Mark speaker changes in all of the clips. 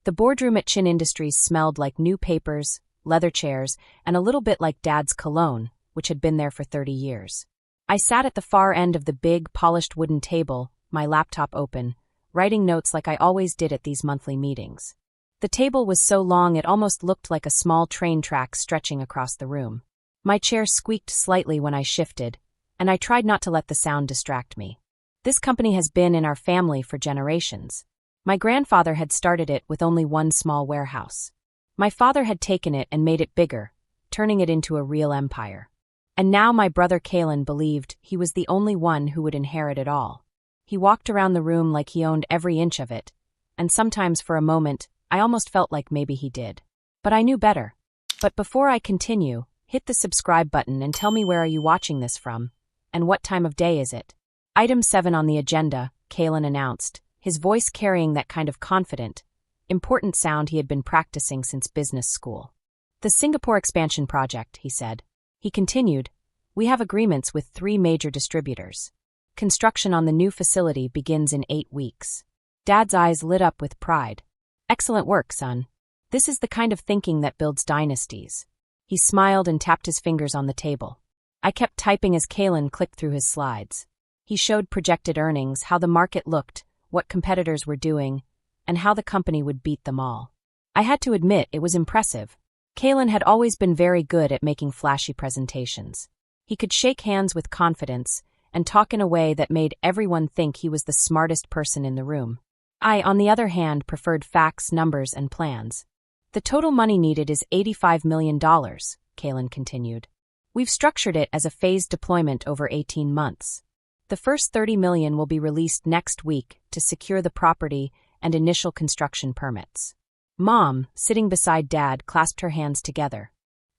Speaker 1: The boardroom at Chin Industries smelled like new papers, leather chairs, and a little bit like Dad's cologne, which had been there for 30 years. I sat at the far end of the big, polished wooden table, my laptop open, writing notes like I always did at these monthly meetings. The table was so long it almost looked like a small train track stretching across the room. My chair squeaked slightly when I shifted, and I tried not to let the sound distract me. This company has been in our family for generations. My grandfather had started it with only one small warehouse. My father had taken it and made it bigger, turning it into a real empire. And now my brother Kalen believed he was the only one who would inherit it all. He walked around the room like he owned every inch of it, and sometimes for a moment, I almost felt like maybe he did. But I knew better. But before I continue, hit the subscribe button and tell me where are you watching this from, and what time of day is it? Item 7 on the agenda, Kalen announced, his voice carrying that kind of confident, important sound he had been practicing since business school. The Singapore expansion project, he said. He continued, we have agreements with 3 major distributors. Construction on the new facility begins in 8 weeks. Dad's eyes lit up with pride. Excellent work, son. This is the kind of thinking that builds dynasties. He smiled and tapped his fingers on the table. I kept typing as Kalen clicked through his slides. He showed projected earnings, how the market looked, what competitors were doing, and how the company would beat them all. I had to admit it was impressive. Kalen had always been very good at making flashy presentations. He could shake hands with confidence and talk in a way that made everyone think he was the smartest person in the room. I, on the other hand, preferred facts, numbers, and plans. The total money needed is $85 million, Kalen continued. We've structured it as a phased deployment over 18 months. The first $30 million will be released next week to secure the property and initial construction permits. Mom, sitting beside Dad, clasped her hands together.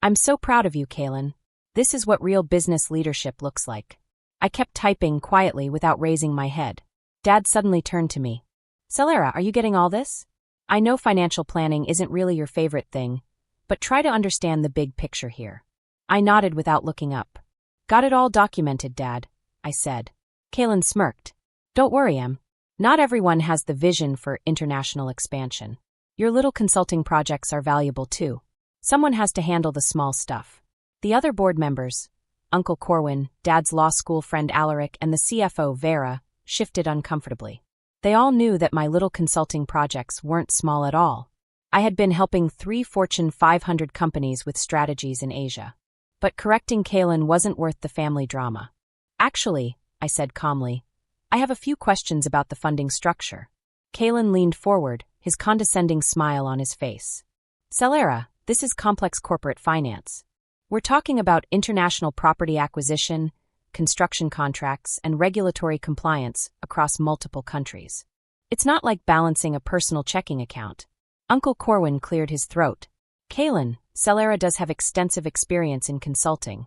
Speaker 1: I'm so proud of you, Kalen. This is what real business leadership looks like. I kept typing quietly without raising my head. Dad suddenly turned to me. Celera, are you getting all this? I know financial planning isn't really your favorite thing, but try to understand the big picture here. I nodded without looking up. Got it all documented, Dad, I said. Kalen smirked. Don't worry, Em. Not everyone has the vision for international expansion. Your little consulting projects are valuable too. Someone has to handle the small stuff. The other board members, Uncle Corwin, Dad's law school friend Alaric, and the CFO, Vera, shifted uncomfortably. They all knew that my little consulting projects weren't small at all. I had been helping 3 Fortune 500 companies with strategies in Asia. But correcting Kalen wasn't worth the family drama. Actually, I said calmly, I have a few questions about the funding structure. Kalen leaned forward, his condescending smile on his face. Celera, this is complex corporate finance. We're talking about international property acquisition, construction contracts, and regulatory compliance across multiple countries. It's not like balancing a personal checking account. Uncle Corwin cleared his throat. Kalen, Celera does have extensive experience in consulting.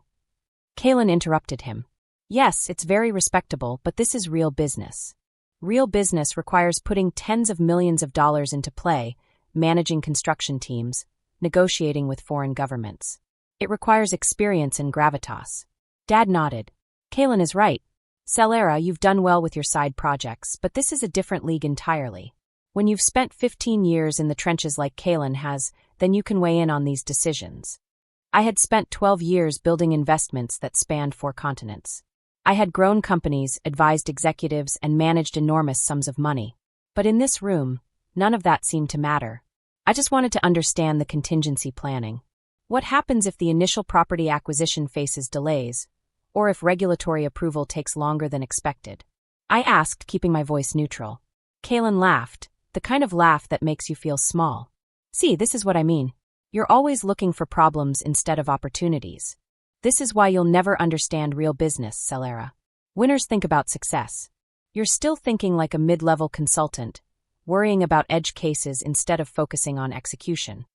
Speaker 1: Kalen interrupted him. Yes, it's very respectable, but this is real business. Real business requires putting tens of millions of dollars into play, managing construction teams, negotiating with foreign governments. It requires experience and gravitas. Dad nodded. Kalen is right. Celera, you've done well with your side projects, but this is a different league entirely. When you've spent 15 years in the trenches like Kalen has, then you can weigh in on these decisions. I had spent 12 years building investments that spanned 4 continents. I had grown companies, advised executives, and managed enormous sums of money. But in this room, none of that seemed to matter. I just wanted to understand the contingency planning. What happens if the initial property acquisition faces delays, or if regulatory approval takes longer than expected? I asked, keeping my voice neutral. Kalen laughed, the kind of laugh that makes you feel small. See, this is what I mean. You're always looking for problems instead of opportunities. This is why you'll never understand real business, Celera. Winners think about success. You're still thinking like a mid-level consultant, worrying about edge cases instead of focusing on execution.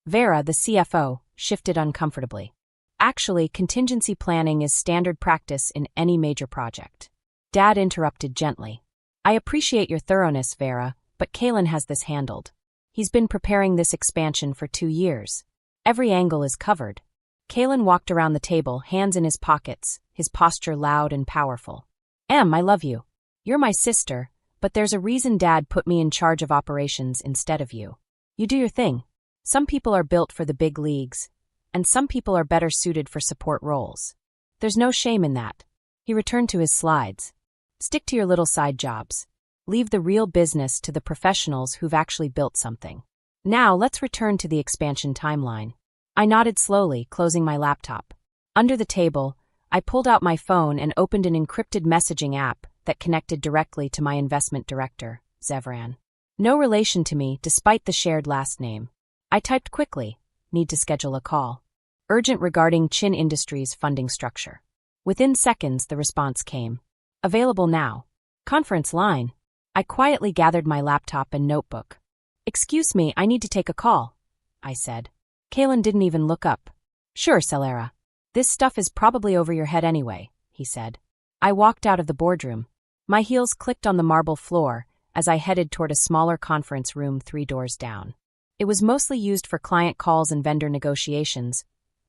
Speaker 1: Vera, the CFO, shifted uncomfortably. Actually, contingency planning is standard practice in any major project. Dad interrupted gently. I appreciate your thoroughness, Vera, but Kalen has this handled. He's been preparing this expansion for 2 years. Every angle is covered. Kalen walked around the table, hands in his pockets, his posture loud and powerful. Em, I love you. You're my sister, but there's a reason Dad put me in charge of operations instead of you. You do your thing. Some people are built for the big leagues, and some people are better suited for support roles. There's no shame in that. He returned to his slides. Stick to your little side jobs. Leave the real business to the professionals who've actually built something. Now let's return to the expansion timeline. I nodded slowly, closing my laptop. Under the table, I pulled out my phone and opened an encrypted messaging app that connected directly to my investment director, Zevran. No relation to me, despite the shared last name. I typed quickly, need to schedule a call. Urgent regarding Chin Industries funding structure. Within seconds, the response came. Available now. Conference line. I quietly gathered my laptop and notebook. Excuse me, I need to take a call, I said. Kalen didn't even look up. Sure, Celera. This stuff is probably over your head anyway, he said. I walked out of the boardroom. My heels clicked on the marble floor as I headed toward a smaller conference room 3 doors down. It was mostly used for client calls and vendor negotiations,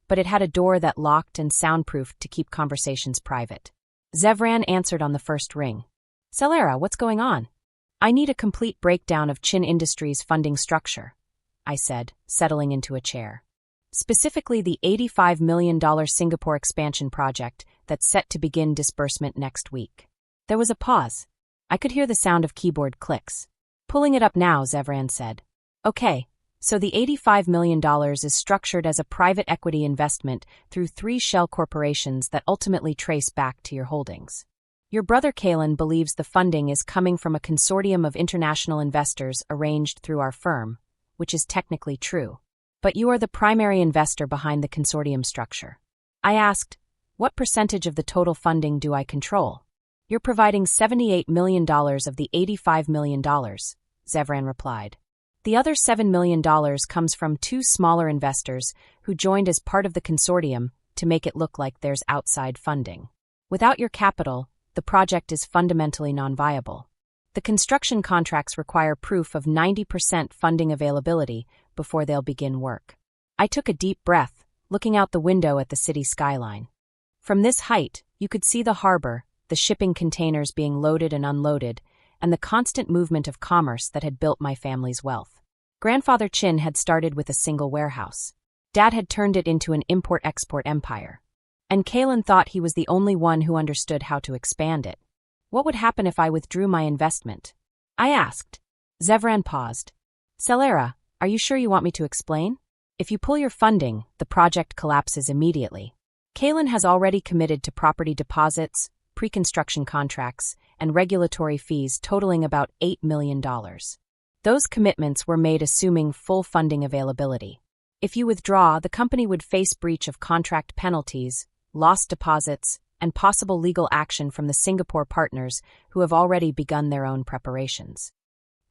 Speaker 1: but it had a door that locked and soundproofed to keep conversations private. Zevran answered on the first ring. Celera, what's going on? I need a complete breakdown of Chin Industries' funding structure, I said, settling into a chair. Specifically the $85 million Singapore expansion project that's set to begin disbursement next week. There was a pause. I could hear the sound of keyboard clicks. Pulling it up now, Zevran said. Okay, so the $85 million is structured as a private equity investment through 3 shell corporations that ultimately trace back to your holdings. Your brother Kalen believes the funding is coming from a consortium of international investors arranged through our firm, which is technically true. But you are the primary investor behind the consortium structure. I asked, what percentage of the total funding do I control? You're providing $78 million of the $85 million, Zevran replied. The other $7 million comes from 2 smaller investors who joined as part of the consortium to make it look like there's outside funding. Without your capital, the project is fundamentally non-viable. The construction contracts require proof of 90% funding availability before they'll begin work. I took a deep breath, looking out the window at the city skyline. From this height, you could see the harbor, the shipping containers being loaded and unloaded, and the constant movement of commerce that had built my family's wealth. Grandfather Chin had started with a single warehouse. Dad had turned it into an import-export empire. And Kalen thought he was the only one who understood how to expand it. What would happen if I withdrew my investment? I asked. Zevran paused. Celera, are you sure you want me to explain? If you pull your funding, the project collapses immediately. Kalen has already committed to property deposits, pre-construction contracts, and regulatory fees totaling about $8 million. Those commitments were made assuming full funding availability. If you withdraw, the company would face breach of contract penalties, lost deposits, and possible legal action from the Singapore partners who have already begun their own preparations.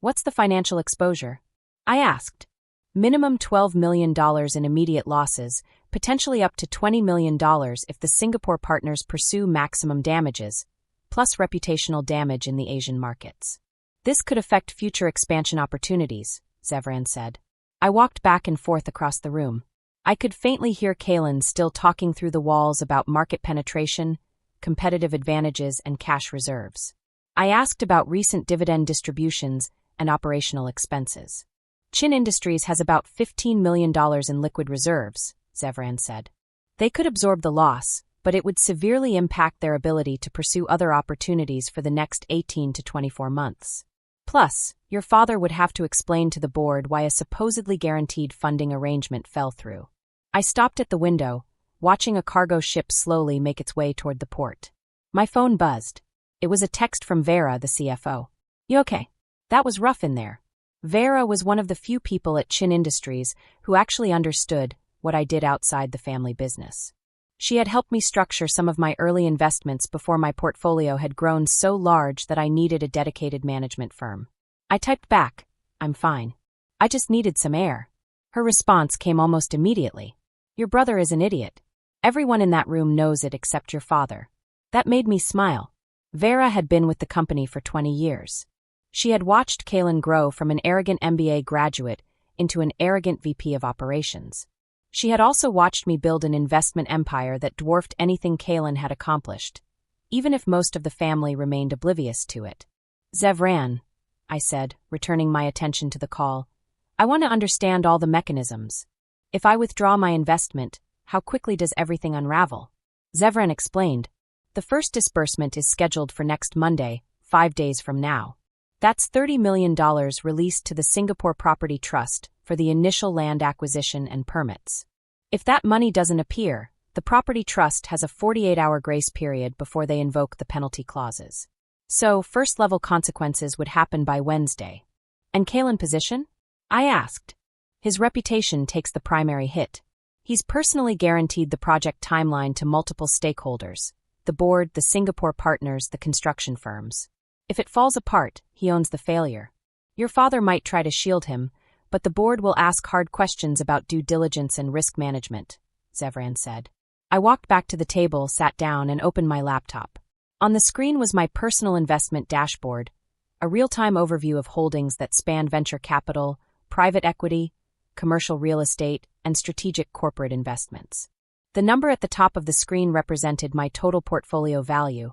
Speaker 1: What's the financial exposure? I asked. Minimum $12 million in immediate losses, potentially up to $20 million if the Singapore partners pursue maximum damages, plus reputational damage in the Asian markets. This could affect future expansion opportunities, Zevran said. I walked back and forth across the room. I could faintly hear Kalen still talking through the walls about market penetration, competitive advantages, and cash reserves. I asked about recent dividend distributions and operational expenses. Chin Industries has about $15 million in liquid reserves, Zevran said. They could absorb the loss, but it would severely impact their ability to pursue other opportunities for the next 18 to 24 months. Plus, your father would have to explain to the board why a supposedly guaranteed funding arrangement fell through. I stopped at the window, watching a cargo ship slowly make its way toward the port. My phone buzzed. It was a text from Vera, the CFO. You okay? That was rough in there. Vera was one of the few people at Chin Industries who actually understood what I did outside the family business. She had helped me structure some of my early investments before my portfolio had grown so large that I needed a dedicated management firm. I typed back, I'm fine. I just needed some air. Her response came almost immediately. Your brother is an idiot. Everyone in that room knows it except your father. That made me smile. Vera had been with the company for 20 years. She had watched Kalen grow from an arrogant MBA graduate into an arrogant VP of operations. She had also watched me build an investment empire that dwarfed anything Kalen had accomplished, even if most of the family remained oblivious to it. Zevran, I said, returning my attention to the call, I want to understand all the mechanisms. If I withdraw my investment, how quickly does everything unravel? Zevran explained. The first disbursement is scheduled for next Monday, 5 days from now. That's $30 million released to the Singapore Property Trust for the initial land acquisition and permits. If that money doesn't appear, the Property Trust has a 48-hour grace period before they invoke the penalty clauses. So, first-level consequences would happen by Wednesday. And Kalen position? I asked. His reputation takes the primary hit. He's personally guaranteed the project timeline to multiple stakeholders: the board, the Singapore partners, the construction firms. If it falls apart, he owns the failure. Your father might try to shield him, but the board will ask hard questions about due diligence and risk management, Zevran said. I walked back to the table, sat down, and opened my laptop. On the screen was my personal investment dashboard, a real-time overview of holdings that span venture capital, private equity, commercial real estate, and strategic corporate investments. The number at the top of the screen represented my total portfolio value,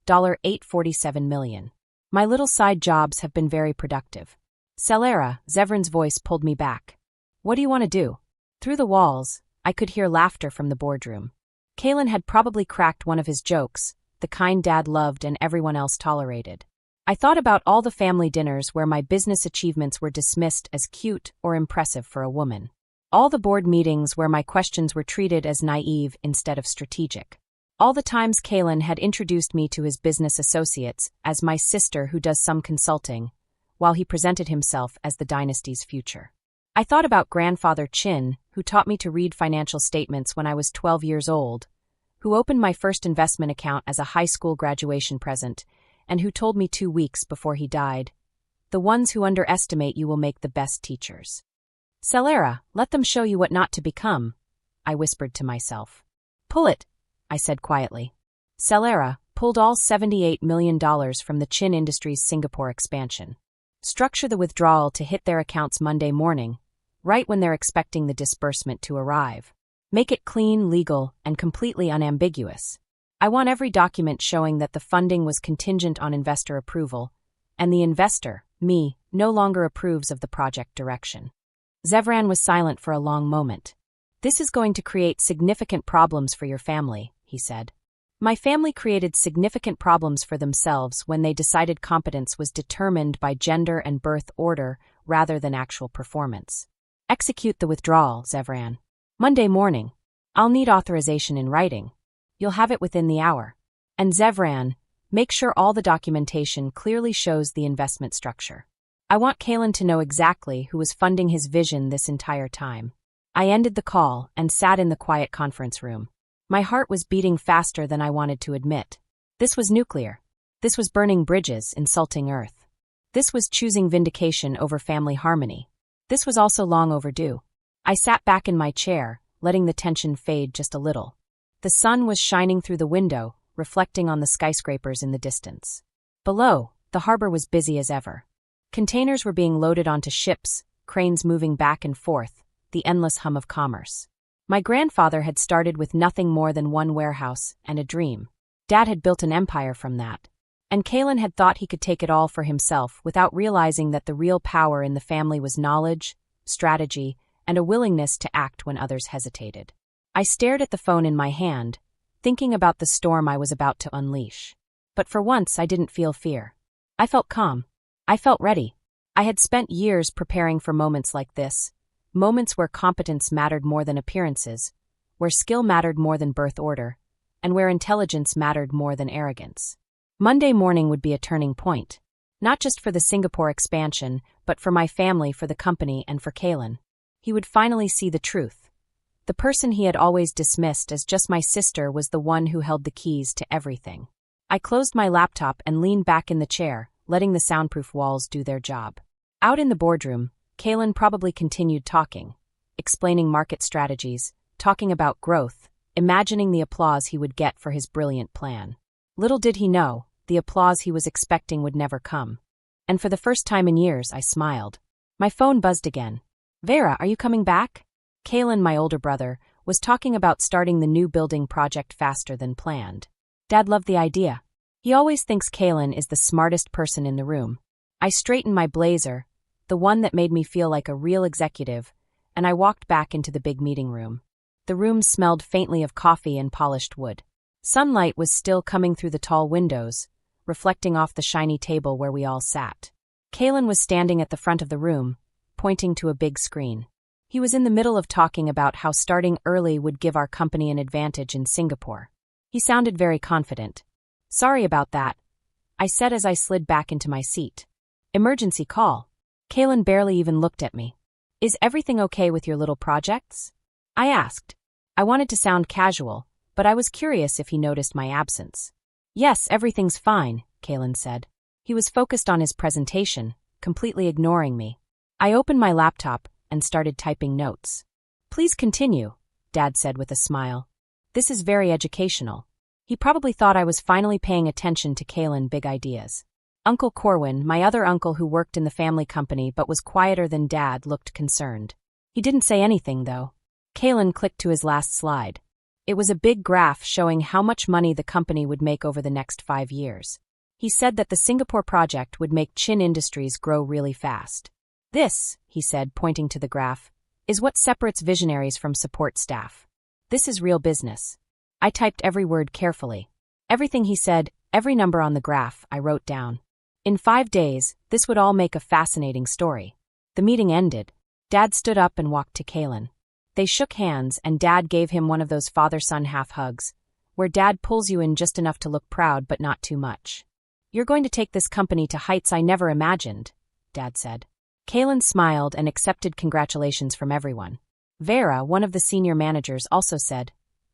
Speaker 1: $847 million. My little side jobs have been very productive. Celera, Zevran's voice pulled me back. What do you want to do? Through the walls, I could hear laughter from the boardroom. Kalen had probably cracked one of his jokes, the kind Dad loved and everyone else tolerated. I thought about all the family dinners where my business achievements were dismissed as cute or impressive for a woman. All the board meetings where my questions were treated as naive instead of strategic. All the times Kalen had introduced me to his business associates as my sister who does some consulting, while he presented himself as the dynasty's future. I thought about grandfather Chin, who taught me to read financial statements when I was 12 years old, who opened my first investment account as a high school graduation present, and who told me 2 weeks before he died, "The ones who underestimate you will make the best teachers." Celera, let them show you what not to become, I whispered to myself. Pull it, I said quietly. Celera pulled all $78 million from the Chin Industries Singapore expansion. Structure the withdrawal to hit their accounts Monday morning, right when they're expecting the disbursement to arrive. Make it clean, legal, and completely unambiguous. I want every document showing that the funding was contingent on investor approval, and the investor, me, no longer approves of the project direction. Zevran was silent for a long moment. This is going to create significant problems for your family, he said. My family created significant problems for themselves when they decided competence was determined by gender and birth order rather than actual performance. Execute the withdrawal, Zevran. Monday morning. I'll need authorization in writing. You'll have it within the hour. And Zevran, make sure all the documentation clearly shows the investment structure. I want Kalen to know exactly who was funding his vision this entire time. I ended the call and sat in the quiet conference room. My heart was beating faster than I wanted to admit. This was nuclear. This was burning bridges, insulting Earth. This was choosing vindication over family harmony. This was also long overdue. I sat back in my chair, letting the tension fade just a little. The sun was shining through the window, reflecting on the skyscrapers in the distance. Below, the harbor was busy as ever. Containers were being loaded onto ships, cranes moving back and forth, the endless hum of commerce. My grandfather had started with nothing more than one warehouse and a dream. Dad had built an empire from that. And Kalen had thought he could take it all for himself without realizing that the real power in the family was knowledge, strategy, and a willingness to act when others hesitated. I stared at the phone in my hand, thinking about the storm I was about to unleash. But for once I didn't feel fear. I felt calm. I felt ready. I had spent years preparing for moments like this, moments where competence mattered more than appearances, where skill mattered more than birth order, and where intelligence mattered more than arrogance. Monday morning would be a turning point, not just for the Singapore expansion, but for my family, for the company, and for Kalen. He would finally see the truth. The person he had always dismissed as just my sister was the one who held the keys to everything. I closed my laptop and leaned back in the chair, letting the soundproof walls do their job. Out in the boardroom, Kalen probably continued talking, explaining market strategies, talking about growth, imagining the applause he would get for his brilliant plan. Little did he know, the applause he was expecting would never come. And for the first time in years, I smiled. My phone buzzed again. Vera, are you coming back? Kalen, my older brother, was talking about starting the new building project faster than planned. Dad loved the idea. He always thinks Kalen is the smartest person in the room. I straightened my blazer, the one that made me feel like a real executive, and I walked back into the big meeting room. The room smelled faintly of coffee and polished wood. Sunlight was still coming through the tall windows, reflecting off the shiny table where we all sat. Kalen was standing at the front of the room, pointing to a big screen. He was in the middle of talking about how starting early would give our company an advantage in Singapore. He sounded very confident. "Sorry about that," I said as I slid back into my seat. "Emergency call." Kalen barely even looked at me. "Is everything okay with your little projects?" I asked. I wanted to sound casual, but I was curious if he noticed my absence. "Yes, everything's fine," Kalen said. He was focused on his presentation, completely ignoring me. I opened my laptop and started typing notes. "Please continue," Dad said with a smile. "This is very educational." He probably thought I was finally paying attention to Kalen big ideas. Uncle Corwin, my other uncle who worked in the family company but was quieter than Dad, looked concerned. He didn't say anything, though. Kalen clicked to his last slide. It was a big graph showing how much money the company would make over the next 5 years. He said that the Singapore project would make Chin Industries grow really fast. "This," he said, pointing to the graph, "is what separates visionaries from support staff. This is real business." I typed every word carefully. Everything he said, every number on the graph, I wrote down. In 5 days, this would all make a fascinating story. The meeting ended. Dad stood up and walked to Kalen. They shook hands, and Dad gave him one of those father-son half-hugs, where Dad pulls you in just enough to look proud but not too much. "You're going to take this company to heights I never imagined," Dad said. Kalen smiled and accepted congratulations from everyone. Vera, one of the senior managers, also said,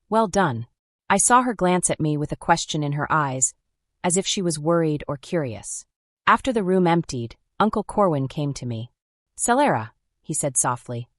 Speaker 1: "Well done." I saw her glance at me with a question in her eyes, as if she was worried or curious. After the room emptied, Uncle Corwin came to me. "Celera," he said softly,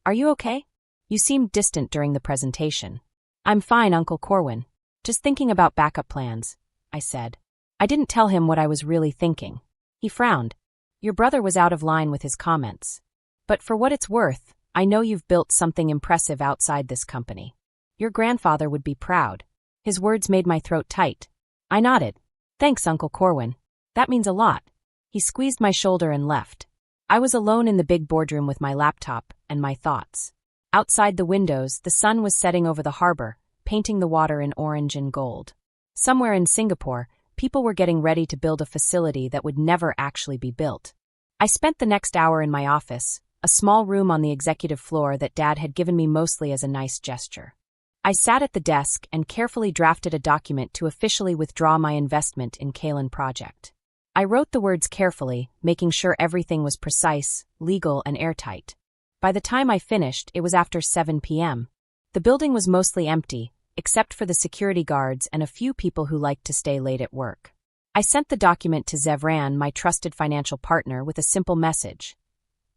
Speaker 1: "are you okay? You seemed distant during the presentation." "I'm fine, Uncle Corwin. Just thinking about backup plans," I said. I didn't tell him what I was really thinking. He frowned. "Your brother was out of line with his comments. But for what it's worth, I know you've built something impressive outside this company. Your grandfather would be proud." His words made my throat tight. I nodded. "Thanks, Uncle Corwin. That means a lot." He squeezed my shoulder and left. I was alone in the big boardroom with my laptop and my thoughts. Outside the windows, the sun was setting over the harbor, painting the water in orange and gold. Somewhere in Singapore, people were getting ready to build a facility that would never actually be built. I spent the next hour in my office, a small room on the executive floor that Dad had given me mostly as a nice gesture. I sat at the desk and carefully drafted a document to officially withdraw my investment in Kalen Project. I wrote the words carefully, making sure everything was precise, legal, and airtight. By the time I finished, it was after 7 p.m. The building was mostly empty, except for the security guards and a few people who liked to stay late at work. I sent the document to Zevran, my trusted financial partner, with a simple message.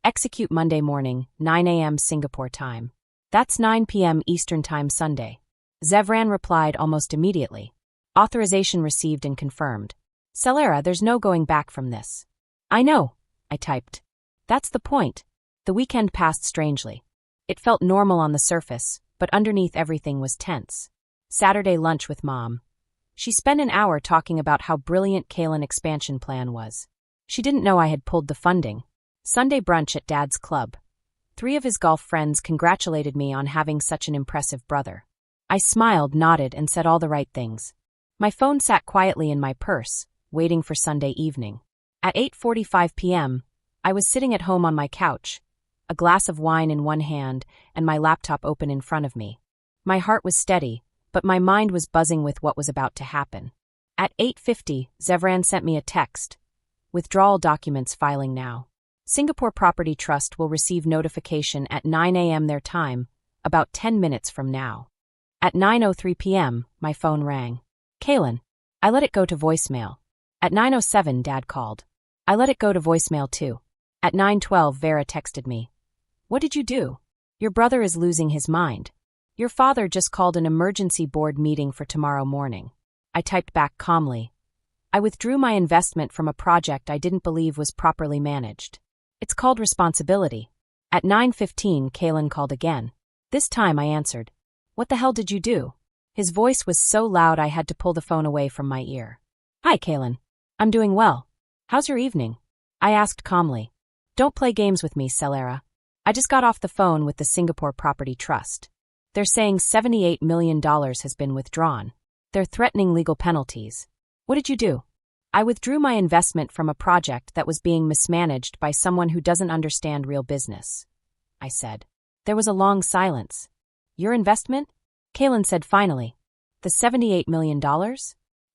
Speaker 1: "Execute Monday morning, 9 a.m. Singapore time. That's 9 p.m. Eastern Time Sunday." Zevran replied almost immediately. "Authorization received and confirmed. Celera, there's no going back from this." "I know," I typed. "That's the point." The weekend passed strangely. It felt normal on the surface, but underneath everything was tense. Saturday lunch with Mom. She spent an hour talking about how brilliant Kalen expansion plan was. She didn't know I had pulled the funding. Sunday brunch at Dad's club. 3 of his golf friends congratulated me on having such an impressive brother. I smiled, nodded, and said all the right things. My phone sat quietly in my purse, waiting for Sunday evening. At 8:45 p.m., I was sitting at home on my couch, a glass of wine in one hand and my laptop open in front of me. My heart was steady, but my mind was buzzing with what was about to happen. At 8:50, Zevran sent me a text. "Withdrawal documents filing now. Singapore Property Trust will receive notification at 9 a.m. their time, about 10 minutes from now." At 9:03 p.m., my phone rang. "Kalen." I let it go to voicemail. At 9:07, Dad called. I let it go to voicemail too. At 9:12, Vera texted me. "What did you do? Your brother is losing his mind. Your father just called an emergency board meeting for tomorrow morning." I typed back calmly. "I withdrew my investment from a project I didn't believe was properly managed. It's called responsibility." At 9:15, Kalen called again. This time I answered. "What the hell did you do?" His voice was so loud I had to pull the phone away from my ear. "Hi, Kalen. I'm doing well. How's your evening?" I asked calmly. Don't play games with me, Celera. I just got off the phone with the Singapore Property Trust. They're saying $78 million has been withdrawn. They're threatening legal penalties. What did you do? I withdrew my investment from a project that was being mismanaged by someone who doesn't understand real business, I said. There was a long silence. Your investment? Kaylin said finally. The $78 million?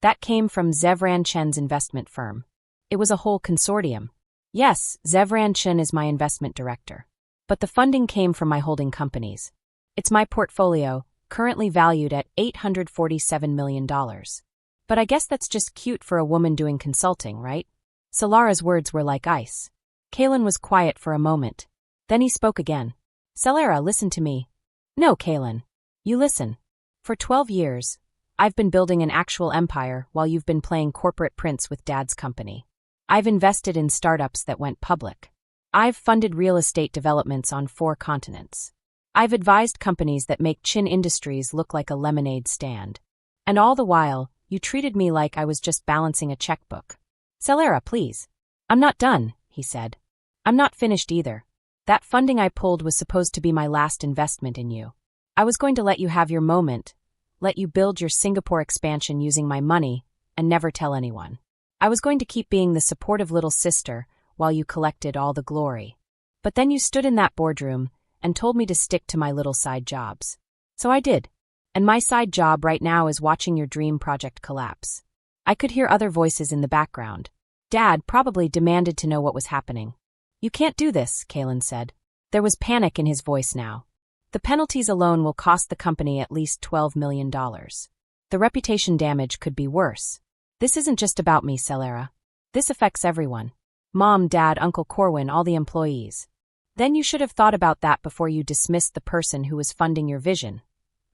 Speaker 1: That came from Zevran Chen's investment firm. It was a whole consortium. Yes, Zevran Chen is my investment director. But the funding came from my holding companies. It's my portfolio, currently valued at $847 million. But I guess that's just cute for a woman doing consulting, right? Celera's words were like ice. Kaylin was quiet for a moment. Then he spoke again. Celera, listen to me. No, Kaylin. You listen. For 12 years, I've been building an actual empire while you've been playing corporate prince with Dad's company. I've invested in startups that went public. I've funded real estate developments on 4 continents. I've advised companies that make Chin Industries look like a lemonade stand. And all the while, you treated me like I was just balancing a checkbook. Celera, please. I'm not done, he said. I'm not finished either. That funding I pulled was supposed to be my last investment in you. I was going to let you have your moment, let you build your Singapore expansion using my money, and never tell anyone. I was going to keep being the supportive little sister while you collected all the glory. But then you stood in that boardroom and told me to stick to my little side jobs. So I did. And my side job right now is watching your dream project collapse. I could hear other voices in the background. Dad probably demanded to know what was happening. You can't do this, Kaylin said. There was panic in his voice now. The penalties alone will cost the company at least $12 million. The reputation damage could be worse. This isn't just about me, Celera. This affects everyone. Mom, Dad, Uncle Corwin, all the employees. Then you should have thought about that before you dismissed the person who was funding your vision,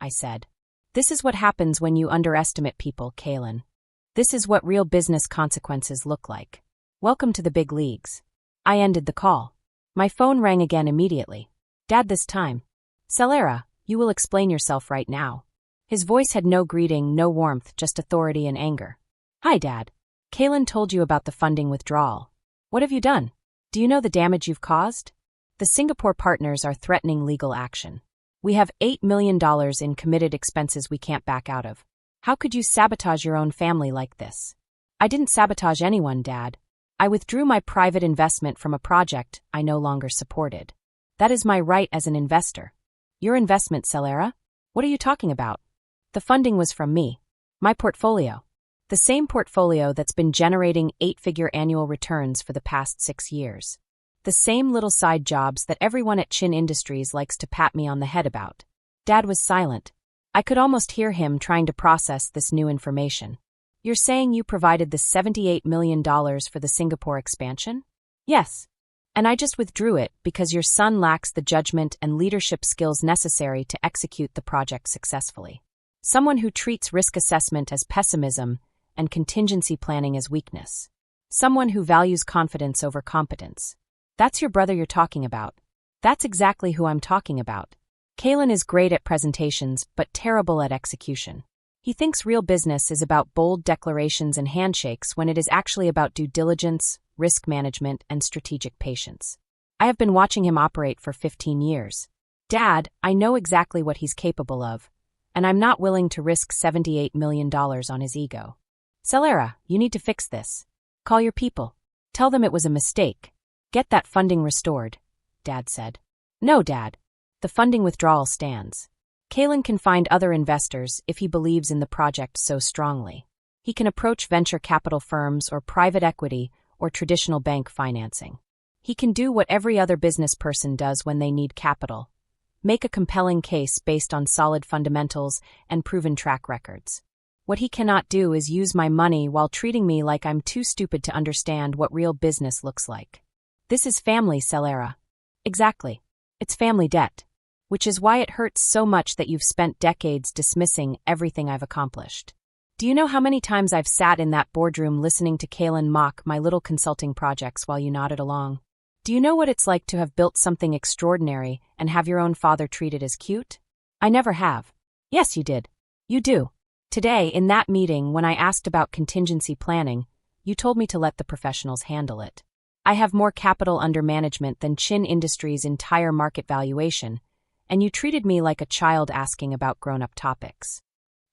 Speaker 1: I said. This is what happens when you underestimate people, Kaylin. This is what real business consequences look like. Welcome to the big leagues. I ended the call. My phone rang again immediately. Dad this time. Celera, you will explain yourself right now. His voice had no greeting, no warmth, just authority and anger. Hi, Dad. Kaylin told you about the funding withdrawal. What have you done? Do you know the damage you've caused? The Singapore partners are threatening legal action. We have $8 million in committed expenses we can't back out of. How could you sabotage your own family like this? I didn't sabotage anyone, Dad. I withdrew my private investment from a project I no longer supported. That is my right as an investor. Your investment, Celera? What are you talking about? The funding was from me. My portfolio. The same portfolio that's been generating 8-figure annual returns for the past 6 years. The same little side jobs that everyone at Chin Industries likes to pat me on the head about. Dad was silent. I could almost hear him trying to process this new information. You're saying you provided the $78 million for the Singapore expansion? Yes. And I just withdrew it because your son lacks the judgment and leadership skills necessary to execute the project successfully. Someone who treats risk assessment as pessimism and contingency planning as weakness. Someone who values confidence over competence. That's your brother you're talking about. That's exactly who I'm talking about. Kaylin is great at presentations, but terrible at execution. He thinks real business is about bold declarations and handshakes when it is actually about due diligence, risk management, and strategic patience. I have been watching him operate for 15 years. Dad, I know exactly what he's capable of, and I'm not willing to risk $78 million on his ego. Celera, you need to fix this. Call your people. Tell them it was a mistake. Get that funding restored, Dad said. No, Dad. The funding withdrawal stands. Kaylin can find other investors if he believes in the project so strongly. He can approach venture capital firms or private equity or traditional bank financing. He can do what every other business person does when they need capital. Make a compelling case based on solid fundamentals and proven track records. What he cannot do is use my money while treating me like I'm too stupid to understand what real business looks like. This is family, Celera. Exactly. It's family debt. Which is why it hurts so much that you've spent decades dismissing everything I've accomplished. Do you know how many times I've sat in that boardroom listening to Kaylin mock my little consulting projects while you nodded along? Do you know what it's like to have built something extraordinary and have your own father treat it as cute? I never have. Yes, you did. You do. Today, in that meeting, when I asked about contingency planning, you told me to let the professionals handle it. I have more capital under management than Chin Industries' entire market valuation, and you treated me like a child asking about grown-up topics.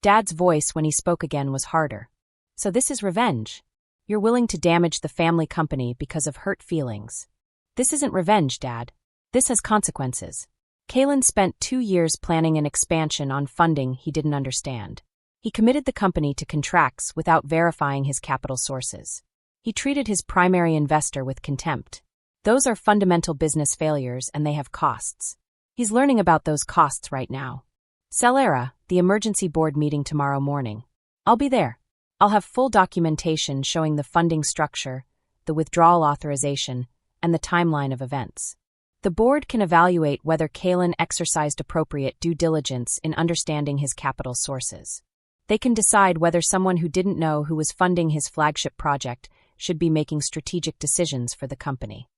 Speaker 1: Dad's voice when he spoke again was harder. So this is revenge. You're willing to damage the family company because of hurt feelings. This isn't revenge, Dad. This has consequences. Kalen spent 2 years planning an expansion on funding he didn't understand. He committed the company to contracts without verifying his capital sources. He treated his primary investor with contempt. Those are fundamental business failures and they have costs. He's learning about those costs right now. Celera, the emergency board meeting tomorrow morning. I'll be there. I'll have full documentation showing the funding structure, the withdrawal authorization, and the timeline of events. The board can evaluate whether Kalen exercised appropriate due diligence in understanding his capital sources. They can decide whether someone who didn't know who was funding his flagship project should be making strategic decisions for the company.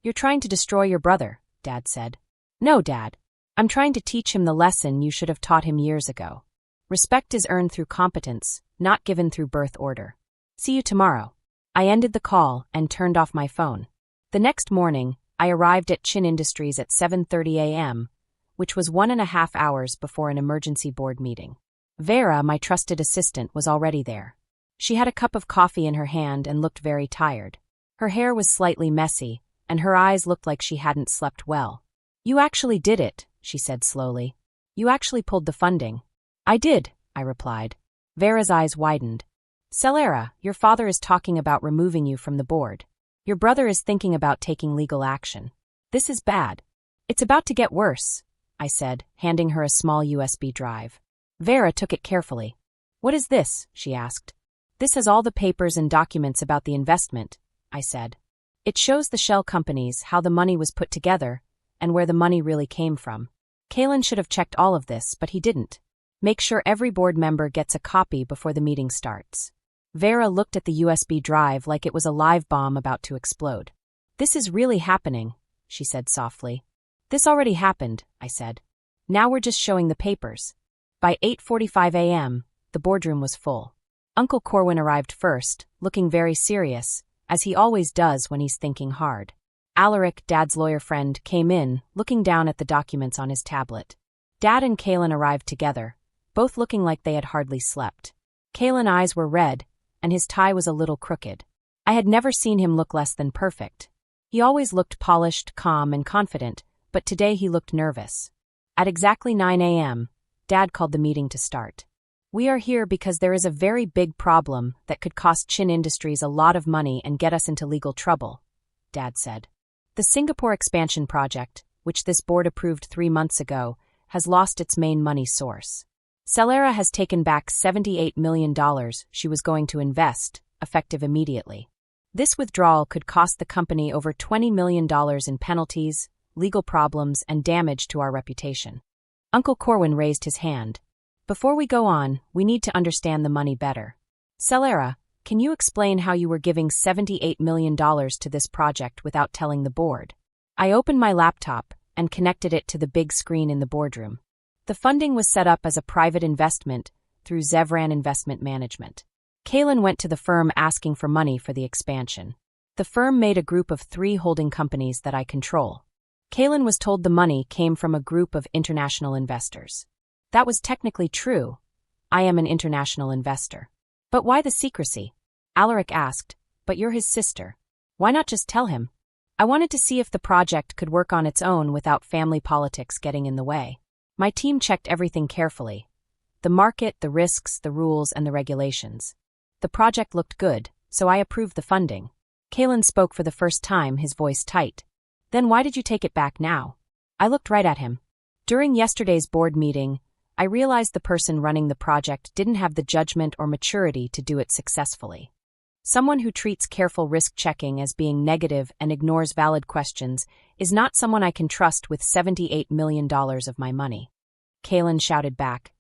Speaker 1: You're trying to destroy your brother, Dad said. No, Dad. I'm trying to teach him the lesson you should have taught him years ago. Respect is earned through competence, not given through birth order. See you tomorrow. I ended the call and turned off my phone. The next morning, I arrived at Chin Industries at 7:30 a.m., which was 1.5 hours before an emergency board meeting. Vera, my trusted assistant, was already there. She had a cup of coffee in her hand and looked very tired. Her hair was slightly messy, and her eyes looked like she hadn't slept well. You actually did it, she said slowly. You actually pulled the funding. I did, I replied. Vera's eyes widened. Celera, your father is talking about removing you from the board. Your brother is thinking about taking legal action. This is bad. It's about to get worse, I said, handing her a small USB drive. Vera took it carefully. What is this? She asked. This has all the papers and documents about the investment, I said. It shows the shell companies, how the money was put together, and where the money really came from. Kalen should have checked all of this, but he didn't. Make sure every board member gets a copy before the meeting starts. Vera looked at the USB drive like it was a live bomb about to explode. This is really happening, she said softly. This already happened, I said. Now we're just showing the papers. By 8:45 a.m., the boardroom was full. Uncle Corwin arrived first, looking very serious, as he always does when he's thinking hard. Alaric, Dad's lawyer friend, came in, looking down at the documents on his tablet. Dad and Kalen arrived together, both looking like they had hardly slept. Kalen's eyes were red, and his tie was a little crooked. I had never seen him look less than perfect. He always looked polished, calm, and confident, but today he looked nervous. At exactly 9 a.m., Dad called the meeting to start. We are here because there is a very big problem that could cost Chin Industries a lot of money and get us into legal trouble, Dad said. The Singapore expansion project, which this board approved 3 months ago, has lost its main money source. Celera has taken back $78 million she was going to invest, effective immediately. This withdrawal could cost the company over $20 million in penalties, legal problems, and damage to our reputation. Uncle Corwin raised his hand. Before we go on, we need to understand the money better. Celera, can you explain how you were giving $78 million to this project without telling the board? I opened my laptop and connected it to the big screen in the boardroom. The funding was set up as a private investment through Zevran Investment Management. Kalen went to the firm asking for money for the expansion. The firm made a group of 3 holding companies that I control. Kalen was told the money came from a group of international investors. That was technically true. I am an international investor. But why the secrecy? Alaric asked, but you're his sister. Why not just tell him? I wanted to see if the project could work on its own without family politics getting in the way. My team checked everything carefully. The market, the risks, the rules, and the regulations. The project looked good, so I approved the funding. Kalen spoke for the first time, his voice tight. Then why did you take it back now? I looked right at him. During yesterday's board meeting, I realized the person running the project didn't have the judgment or maturity to do it successfully. Someone who treats careful risk-checking as being negative and ignores valid questions is not someone I can trust with $78 million of my money. Kalen shouted back,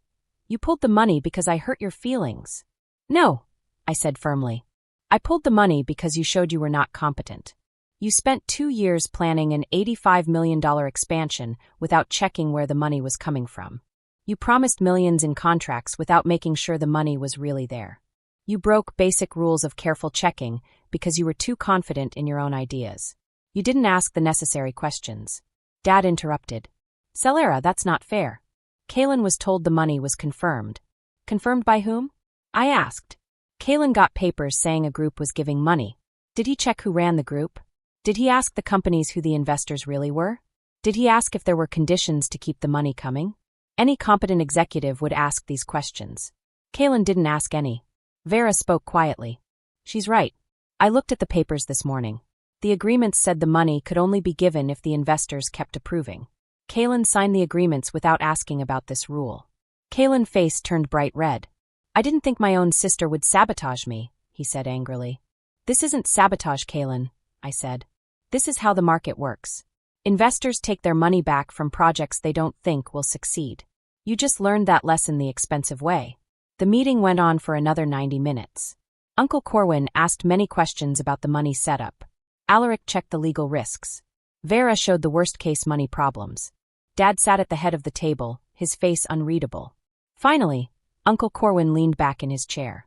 Speaker 1: You pulled the money because I hurt your feelings. No, I said firmly. I pulled the money because you showed you were not competent. You spent 2 years planning an $85 million expansion without checking where the money was coming from. You promised millions in contracts without making sure the money was really there. You broke basic rules of careful checking because you were too confident in your own ideas. You didn't ask the necessary questions. Dad interrupted. Celera, that's not fair. Kaylin was told the money was confirmed. Confirmed by whom? I asked. Kaylin got papers saying a group was giving money. Did he check who ran the group? Did he ask the companies who the investors really were? Did he ask if there were conditions to keep the money coming? Any competent executive would ask these questions. Kaylin didn't ask any. Vera spoke quietly. She's right. I looked at the papers this morning. The agreements said the money could only be given if the investors kept approving. Kaylin signed the agreements without asking about this rule. Kaylin's face turned bright red. I didn't think my own sister would sabotage me, he said angrily. This isn't sabotage, Kaylin, I said. This is how the market works. Investors take their money back from projects they don't think will succeed. You just learned that lesson the expensive way. The meeting went on for another 90 minutes. Uncle Corwin asked many questions about the money setup. Alaric checked the legal risks. Vera showed the worst-case money problems. Dad sat at the head of the table, his face unreadable. Finally, Uncle Corwin leaned back in his chair.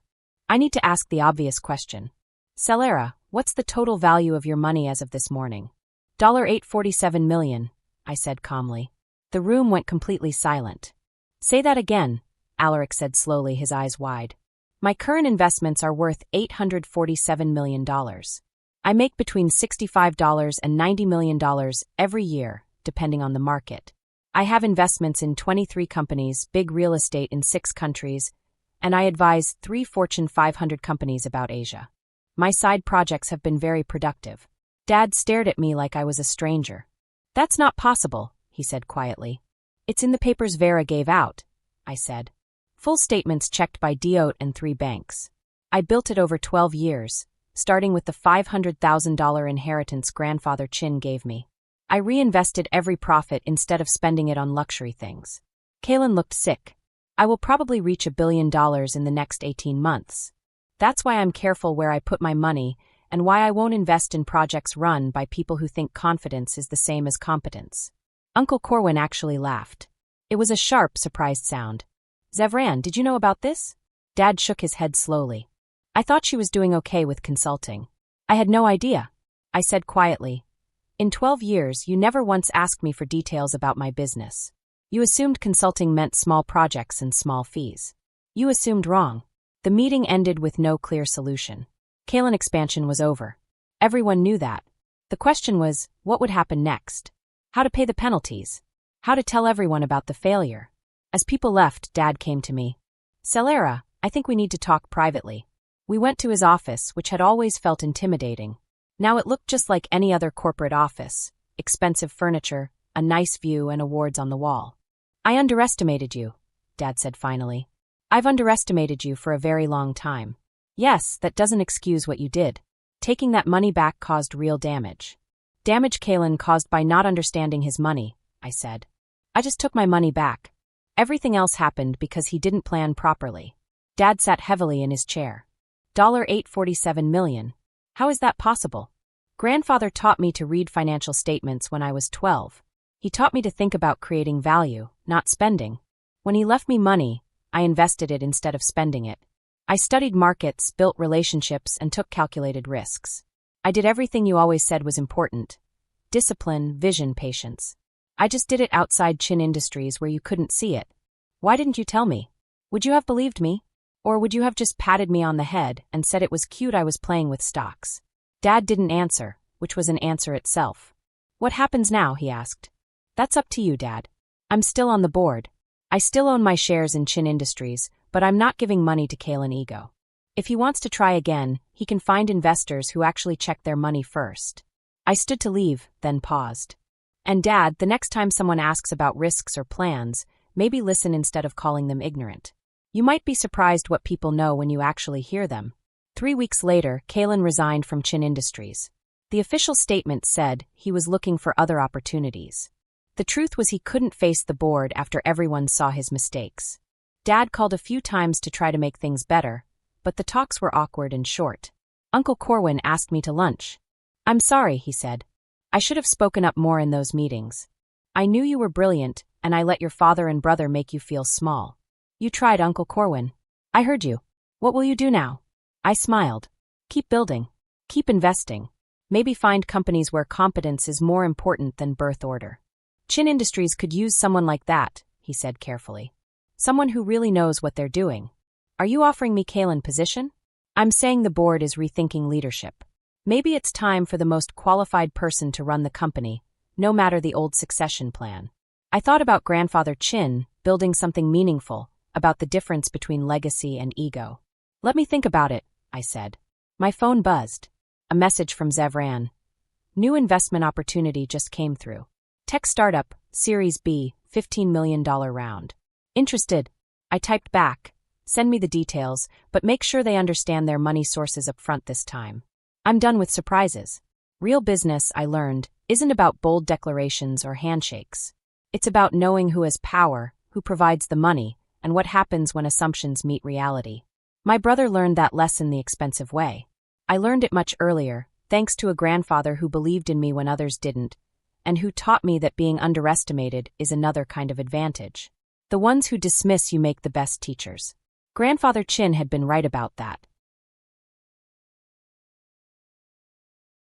Speaker 1: I need to ask the obvious question. Celera, what's the total value of your money as of this morning? $847 million, I said calmly. The room went completely silent. Say that again, Alaric said slowly, his eyes wide. My current investments are worth $847 million. I make between $65 and $90 million every year, depending on the market. I have investments in 23 companies, big real estate in 6 countries, and I advise 3 Fortune 500 companies about Asia. My side projects have been very productive. Dad stared at me like I was a stranger. That's not possible, he said quietly. It's in the papers Vera gave out, I said. Full statements checked by Deote and 3 banks. I built it over 12 years, starting with the $500,000 inheritance grandfather Chin gave me. I reinvested every profit instead of spending it on luxury things. Kaylin looked sick. I will probably reach $1 billion in the next 18 months. That's why I'm careful where I put my money and why I won't invest in projects run by people who think confidence is the same as competence. Uncle Corwin actually laughed. It was a sharp, surprised sound. Zevran, did you know about this? Dad shook his head slowly. I thought she was doing okay with consulting. I had no idea. I said quietly. In 12 years, you never once asked me for details about my business. You assumed consulting meant small projects and small fees. You assumed wrong. The meeting ended with no clear solution. Kaylin expansion was over. Everyone knew that. The question was, what would happen next? How to pay the penalties? How to tell everyone about the failure? As people left, Dad came to me. Celera, I think we need to talk privately. We went to his office, which had always felt intimidating. Now it looked just like any other corporate office. Expensive furniture, a nice view, and awards on the wall. I underestimated you, Dad said finally. I've underestimated you for a very long time. Yes, that doesn't excuse what you did. Taking that money back caused real damage. Damage Kaylin caused by not understanding his money, I said. I just took my money back. Everything else happened because he didn't plan properly. Dad sat heavily in his chair. $847 million. How is that possible? Grandfather taught me to read financial statements when I was 12. He taught me to think about creating value, not spending. When he left me money, I invested it instead of spending it. I studied markets, built relationships, and took calculated risks. I did everything you always said was important. Discipline, vision, patience. I just did it outside Chin Industries where you couldn't see it. Why didn't you tell me? Would you have believed me? Or would you have just patted me on the head and said it was cute I was playing with stocks? Dad didn't answer, which was an answer itself. What happens now, he asked. That's up to you, Dad. I'm still on the board. I still own my shares in Chin Industries, but I'm not giving money to Kaylin Ego. If he wants to try again, he can find investors who actually check their money first. I stood to leave, then paused. And Dad, the next time someone asks about risks or plans, maybe listen instead of calling them ignorant. You might be surprised what people know when you actually hear them. 3 weeks later, Kaylin resigned from Chin Industries. The official statement said he was looking for other opportunities. The truth was he couldn't face the board after everyone saw his mistakes. Dad called a few times to try to make things better, but the talks were awkward and short. Uncle Corwin asked me to lunch. I'm sorry, he said. I should have spoken up more in those meetings. I knew you were brilliant, and I let your father and brother make you feel small. You tried, Uncle Corwin. I heard you. What will you do now? I smiled. Keep building. Keep investing. Maybe find companies where competence is more important than birth order. Chin Industries could use someone like that, he said carefully. Someone who really knows what they're doing. Are you offering me Kalen position? I'm saying the board is rethinking leadership. Maybe it's time for the most qualified person to run the company, no matter the old succession plan. I thought about Grandfather Chin building something meaningful, about the difference between legacy and ego. Let me think about it, I said. My phone buzzed. A message from Zev ran. New investment opportunity just came through. Tech startup, Series B, $15 million round. Interested? I typed back. Send me the details, but make sure they understand their money sources up front this time. I'm done with surprises. Real business, I learned, isn't about bold declarations or handshakes. It's about knowing who has power, who provides the money, and what happens when assumptions meet reality. My brother learned that lesson the expensive way. I learned it much earlier, thanks to a grandfather who believed in me when others didn't, and who taught me that being underestimated is another kind of advantage. The ones who dismiss you make the best teachers. Grandfather Chin had been right about that.